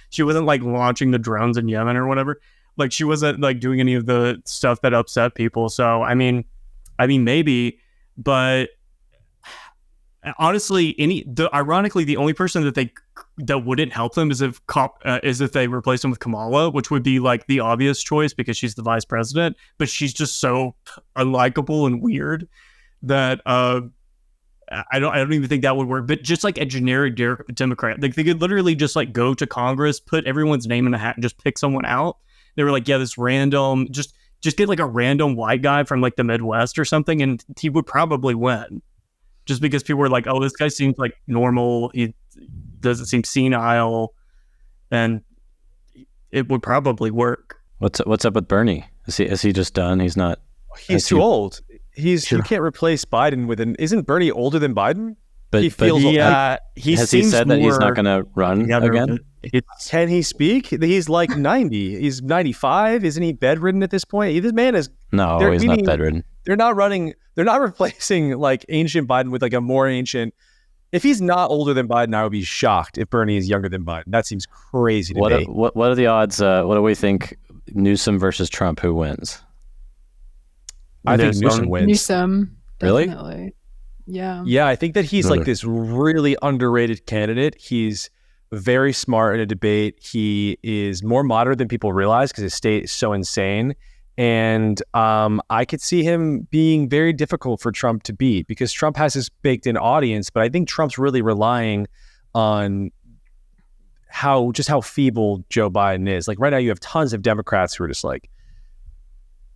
she wasn't like launching the drones in Yemen or whatever. Like, she wasn't like doing any of the stuff that upset people. So, I mean, maybe, but honestly, ironically, the only person that wouldn't help them is if they replace him with Kamala, which would be like the obvious choice because she's the vice president, but she's just so unlikable and weird that I don't even think that would work. But just like a generic Democrat, like, they could literally just like go to Congress, put everyone's name in a hat, and just pick someone out. They were like, yeah, this random, just get like a random white guy from like the Midwest or something, and he would probably win. Just because people were like, oh, this guy seems like normal. He doesn't seem senile, and it would probably work. What's up with Bernie? Is he just done? He's not. He's too old. You can't replace Biden with isn't Bernie older than Biden? But he feels. has he said that he's not going to run again? Can he speak? He's like 90. He's 95. Isn't he bedridden at this point? This man is. No, he's not bedridden. They're not replacing like ancient Biden with like a more ancient. If he's not older than Biden, I would be shocked if Bernie is younger than Biden. That seems crazy to me. What are the odds? What do we think? Newsom versus Trump, who wins? I think Newsom wins. Newsom, really? Definitely. Yeah. Yeah, I think that he's like this really underrated candidate. He's very smart in a debate. He is more moderate than people realize because his state is so insane. And I could see him being very difficult for Trump to beat because Trump has his baked in audience, but I think Trump's really relying on how feeble Joe Biden is. Like, right now you have tons of Democrats who are just like,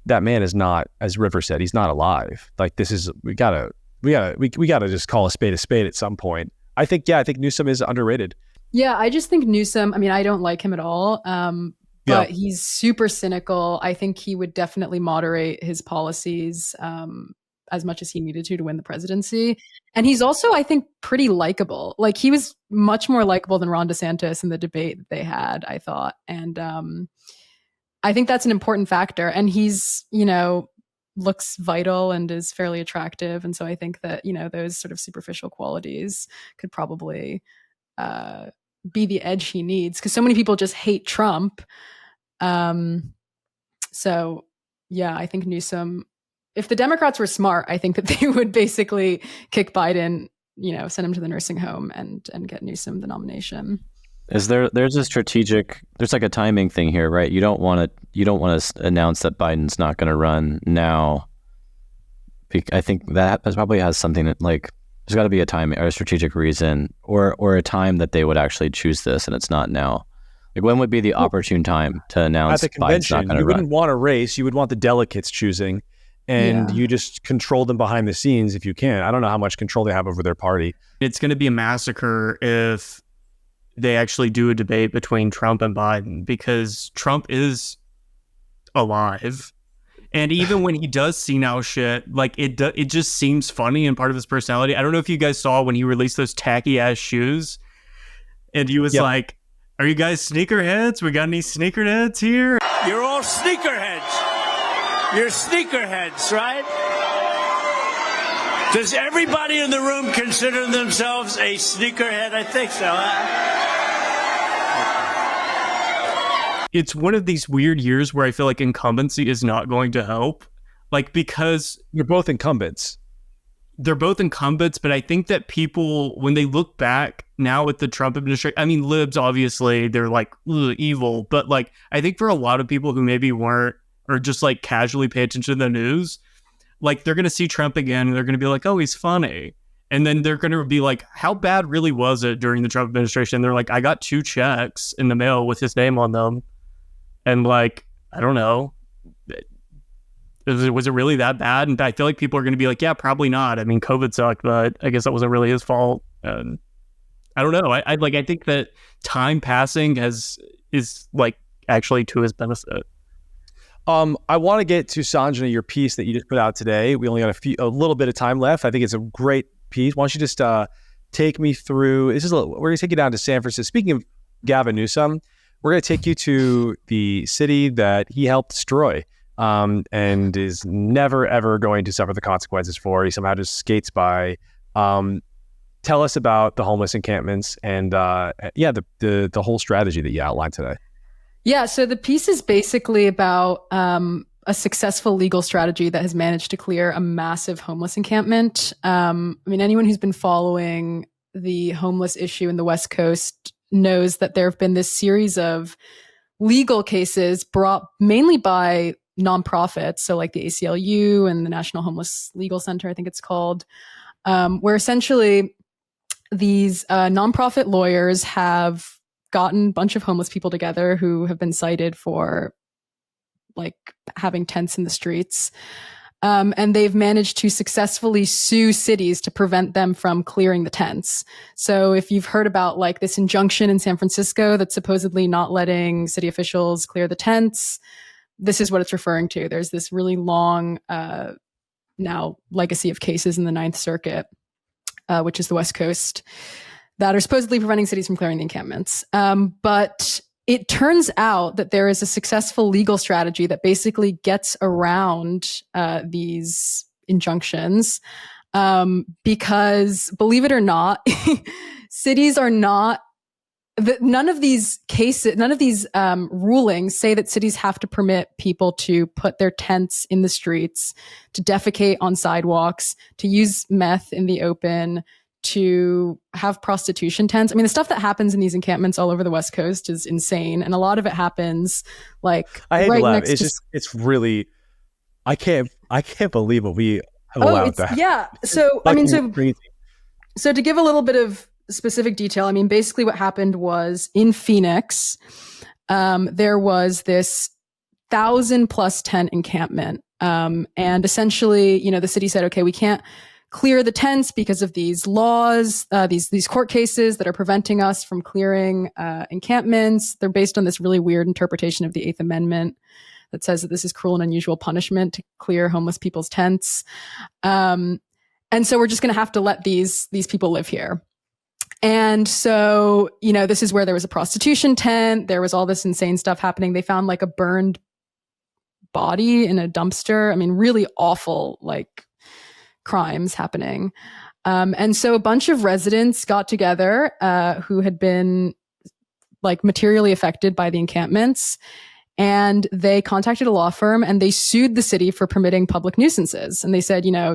that man is not, as River said, he's not alive. Like, this is, we gotta just call a spade at some point. I think Newsom is underrated. Yeah, I just think Newsom, I mean, I don't like him at all. But he's super cynical. I think he would definitely moderate his policies as much as he needed to win the presidency. And he's also, I think, pretty likable. Like, he was much more likable than Ron DeSantis in the debate that they had, I thought. And I think that's an important factor. And he's, looks vital and is fairly attractive. And so I think that, those sort of superficial qualities could probably be the edge he needs, because so many people just hate Trump. So yeah, I think Newsom, if the Democrats were smart, I think that they would basically kick Biden, send him to the nursing home and get Newsom the nomination. There's like a timing thing here, right? You don't want to announce that Biden's not going to run now. I think that probably has something that, like, there's got to be a timing or a strategic reason or a time that they would actually choose this, and it's not now. Like, when would be the opportune time to announce at the convention? Biden's not going to run? You wouldn't want a race. You would want the delegates choosing, and you just control them behind the scenes if you can. I don't know how much control they have over their party. It's going to be a massacre if they actually do a debate between Trump and Biden, because Trump is alive. And even when he does senile shit, like, it just seems funny and part of his personality. I don't know if you guys saw when he released those tacky ass shoes, and he was like, "Are you guys sneakerheads? We got any sneakerheads here?" You're all sneakerheads. You're sneakerheads, right? Does everybody in the room consider themselves a sneakerhead? I think so. it's one of these weird years where I feel like incumbency is not going to help. Like, because You're both incumbents. they're both incumbents, but I think that people, when they look back now with the Trump administration, I mean, libs, obviously, they're like, ugh, evil. But like, I think for a lot of people who maybe weren't, or just like casually pay attention to the news, like they're going to see Trump again and they're going to be like, oh, he's funny. And then they're going to be like, how bad really was it during the Trump administration? They're like, I got 2 checks in the mail with his name on them. And like, I don't know. Was it really that bad? And I feel like people are going to be like, yeah, probably not. I mean, COVID sucked, but I guess that wasn't really his fault. And I don't know. I think that time passing is like actually to his benefit. I want to get to Sanjana, your piece that you just put out today. We only got a little bit of time left. I think it's a great piece. Why don't you just take me through? We're going to take you down to San Francisco. Speaking of Gavin Newsom, we're going to take you to the city that he helped destroy, and is never ever going to suffer the consequences for. He somehow just skates by. Tell us about the homeless encampments and the whole strategy that you outlined today. Yeah, so the piece is basically about a successful legal strategy that has managed to clear a massive homeless encampment. I mean, anyone who's been following the homeless issue in the West Coast knows that there have been this series of legal cases brought mainly by nonprofits, so like the ACLU and the National Homeless Legal Center, I think it's called, where essentially these nonprofit lawyers have gotten a bunch of homeless people together who have been cited for like having tents in the streets. And they've managed to successfully sue cities to prevent them from clearing the tents. So if you've heard about like this injunction in San Francisco that's supposedly not letting city officials clear the tents, this is what it's referring to. There's this really long now legacy of cases in the Ninth Circuit, which is the West Coast, that are supposedly preventing cities from clearing the encampments. But it turns out that there is a successful legal strategy that basically gets around these injunctions because, believe it or not, cities are not, none of these cases, none of these rulings say that cities have to permit people to put their tents in the streets, to defecate on sidewalks, to use meth in the open, to have prostitution tents. I mean, the stuff that happens in these encampments all over the West Coast is insane. And a lot of it happens like I hate right to laugh. next It's to... just, it's really, I can't believe what we have allowed that. Yeah. So, I mean, so to give a little bit of specific detail, I mean, basically what happened was in Phoenix, there was this 1,000+ tent encampment. And essentially, you know, the city said, okay, we can't clear the tents because of these laws, these court cases that are preventing us from clearing encampments. They're based on this really weird interpretation of the 8th Amendment that says that this is cruel and unusual punishment to clear homeless people's tents. And so we're just going to have to let these people live here. And so, you know, this is where there was a prostitution tent. There was all this insane stuff happening. They found like a burned body in a dumpster. I mean, really awful, like, crimes happening. And so a bunch of residents got together who had been like materially affected by the encampments, and they contacted a law firm and they sued the city for permitting public nuisances. And they said, you know,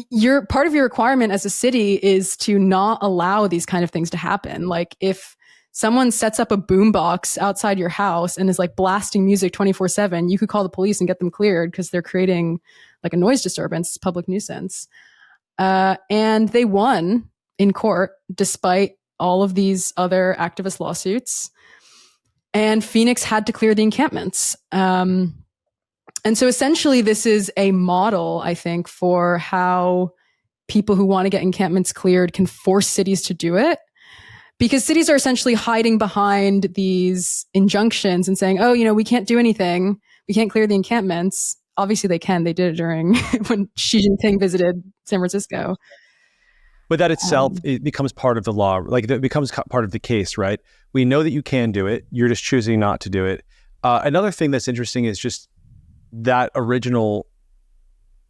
you're part of your requirement as a city is to not allow these kind of things to happen. Like if someone sets up a boombox outside your house and is like blasting music 24/7, you could call the police and get them cleared because they're creating like a noise disturbance, public nuisance. And they won in court despite all of these other activist lawsuits. And Phoenix had to clear the encampments. And so essentially this is a model, I think, for how people who want to get encampments cleared can force cities to do it. Because cities are essentially hiding behind these injunctions and saying, oh, you know, we can't do anything. We can't clear the encampments. Obviously they can. They did it during when Xi Jinping visited San Francisco. But that itself, it becomes part of the law. Like it becomes part of the case, right? We know that you can do it. You're just choosing not to do it. Another thing that's interesting is just that original,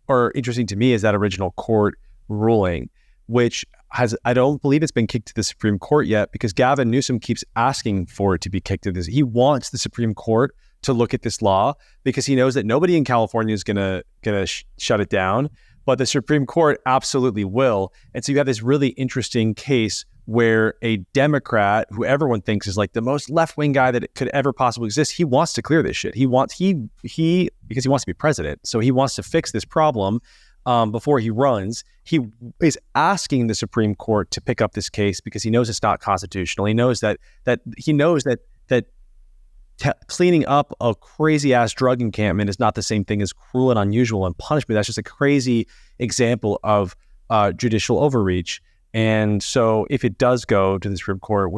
or interesting to me, is that original court ruling, which I don't believe it's been kicked to the Supreme Court yet, because Gavin Newsom keeps asking for it to be kicked to this. He wants the Supreme Court to look at this law because he knows that nobody in California is gonna shut it down, but the Supreme Court absolutely will. And so you have this really interesting case where a Democrat, who everyone thinks is like the most left-wing guy that could ever possibly exist, he wants to clear this shit. Because he wants to be president, so he wants to fix this problem. Before he runs, he is asking the Supreme Court to pick up this case because he knows it's not constitutional. He knows that cleaning up a crazy ass drug encampment is not the same thing as cruel and unusual and punishment. That's just a crazy example of judicial overreach. And so, if it does go to the Supreme Court,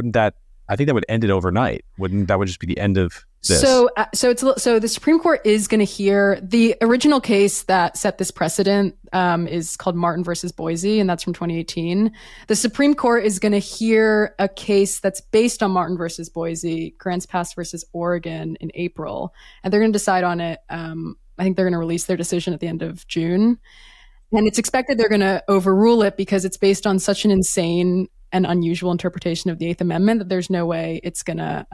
I think that would end it overnight. That would just be the end of this? So the Supreme Court is going to hear the original case that set this precedent is called Martin versus Boise, and that's from 2018. The Supreme Court is going to hear a case that's based on Martin versus Boise, Grants Pass versus Oregon, in April, and they're going to decide on it. I think they're going to release their decision at the end of June, and it's expected they're going to overrule it because it's based on such an insane and unusual interpretation of the Eighth Amendment that there's no way it's going to.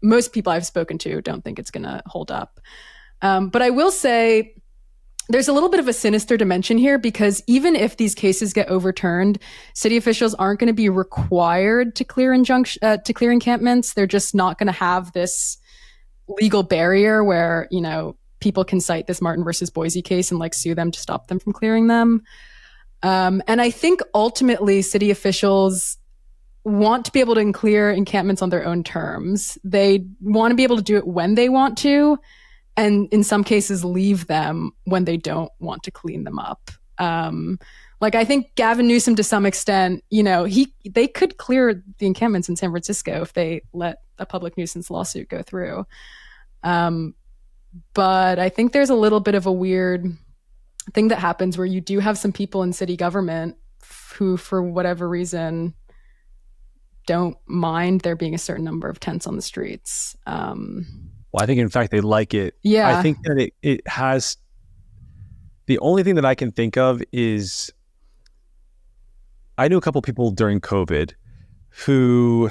Most people I've spoken to don't think it's going to hold up. But I will say there's a little bit of a sinister dimension here, because even if these cases get overturned, city officials aren't going to be required to clear encampments. They're just not going to have this legal barrier where, people can cite this Martin versus Boise case and sue them to stop them from clearing them. And I think ultimately city officials want to be able to clear encampments on their own terms. They want to be able to do it when they want to, and in some cases leave them when they don't want to clean them up. I think Gavin Newsom, to some extent, they could clear the encampments in San Francisco if they let a public nuisance lawsuit go through. But I think there's a little bit of a weird thing that happens where you do have some people in city government who, for whatever reason, don't mind there being a certain number of tents on the streets. Well, I think in fact they like it. Yeah. I think that it has, the only thing that I can think of is, I knew a couple people during COVID who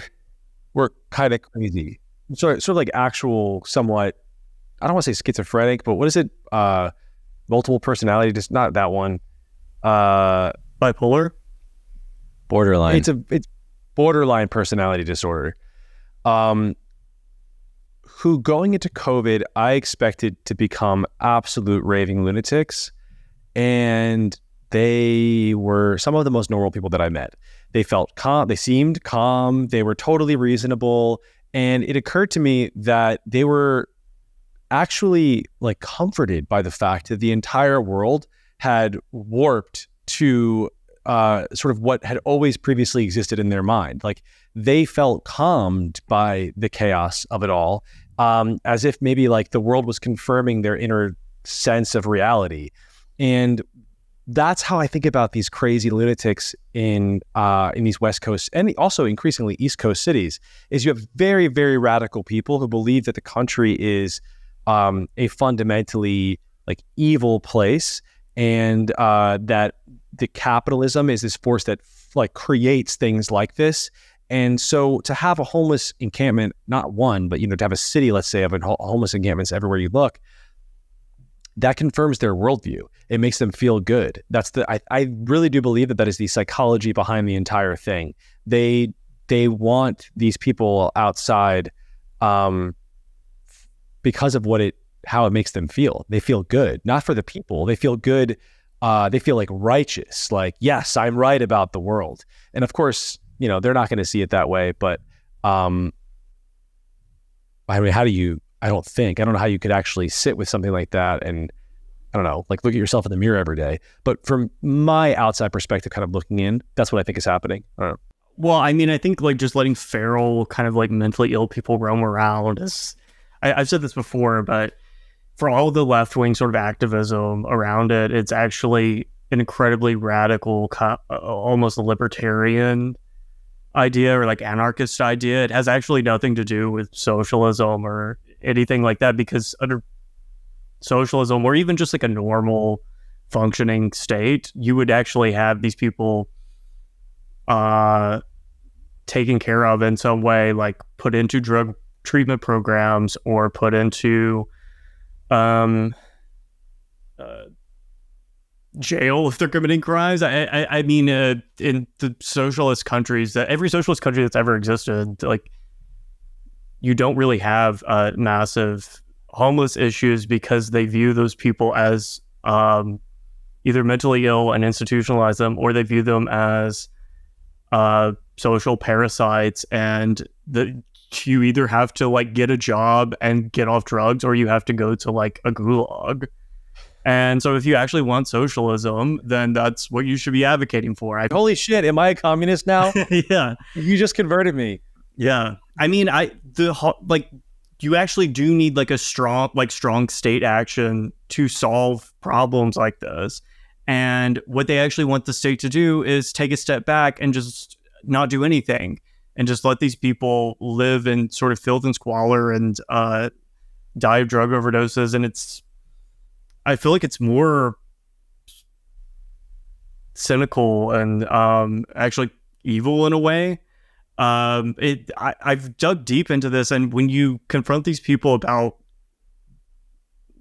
were kind of crazy. Sort of like actual, somewhat, I don't want to say schizophrenic, but what is it? Multiple personality, just not that one. Bipolar? Borderline. It's borderline personality disorder. Who going into COVID, I expected to become absolute raving lunatics. And they were some of the most normal people that I met. They felt calm. They seemed calm. They were totally reasonable. And it occurred to me that they were actually comforted by the fact that the entire world had warped to sort of what had always previously existed in their mind. They felt calmed by the chaos of it all, as if maybe the world was confirming their inner sense of reality. And that's how I think about these crazy lunatics in these West Coast and also increasingly East Coast cities, is you have very, very radical people who believe that the country is a fundamentally evil place, and that the capitalism is this force that creates things like this. And so to have a homeless encampment, not one, but to have a city, let's say, of homeless encampments everywhere you look, that confirms their worldview. It makes them feel good. I really do believe that is the psychology behind the entire thing. They want these people outside because of how it makes them feel. They feel good, not for the people. They feel good. They feel righteous. Yes, I'm right about the world. And of course, they're not going to see it that way. But I mean, I don't know how you could actually sit with something like that and, I don't know, look at yourself in the mirror every day. But from my outside perspective, kind of looking in, that's what I think is happening. I don't know. Well, I mean, I think just letting feral, kind of mentally ill people roam around is, I've said this before, but for all the left-wing sort of activism around it, it's actually an incredibly radical, almost a libertarian idea, or anarchist idea. It has actually nothing to do with socialism or anything like that, because under socialism, or even just a normal functioning state, you would actually have these people taken care of in some way, like put into drug treatment programs or put into jail if they're committing crimes. I mean, in the socialist countries, that every socialist country that's ever existed, like, you don't really have massive homeless issues because they view those people as either mentally ill and institutionalize them, or they view them as social parasites, and you either have to like get a job and get off drugs, or you have to go to like a gulag. And so if you actually want socialism, then that's what you should be advocating for. Holy shit, am I a communist now? Yeah. You just converted me. Yeah. I mean, you actually do need like a strong state action to solve problems like this. And what they actually want the state to do is take a step back and just not do anything and just let these people live in sort of filth and squalor and die of drug overdoses. And I feel like it's more cynical and actually evil in a way. I've dug deep into this, and when you confront these people about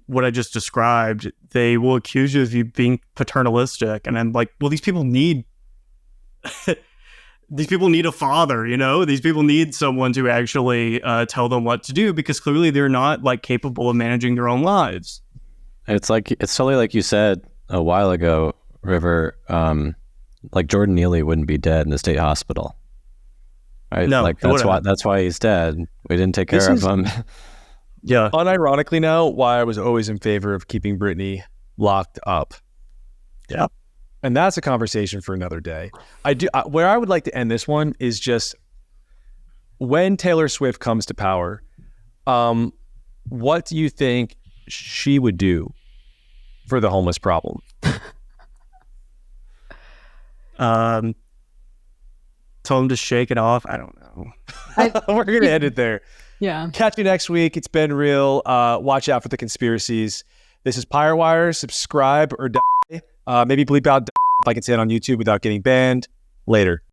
what I just described, they will accuse you of you being paternalistic. And I'm like, well, these people need a father, you know? These people need someone to actually tell them what to do, because clearly they're not like capable of managing their own lives. It's totally like you said a while ago, River. Like Jordan Neely wouldn't be dead in the state hospital, right? No, like that's why he's dead. We didn't take care of him. Yeah. Unironically now, why I was always in favor of keeping Britney locked up. Yeah. And that's a conversation for another day. Where I would like to end this one is just, when Taylor Swift comes to power, what do you think she would do for the homeless problem? Tell them to shake it off. I don't know. We're going to end it there. Yeah. Catch you next week. It's been real. Watch out for the conspiracies. This is Pirewire. Subscribe or die. Maybe bleep out if I can say it on YouTube without getting banned. Later.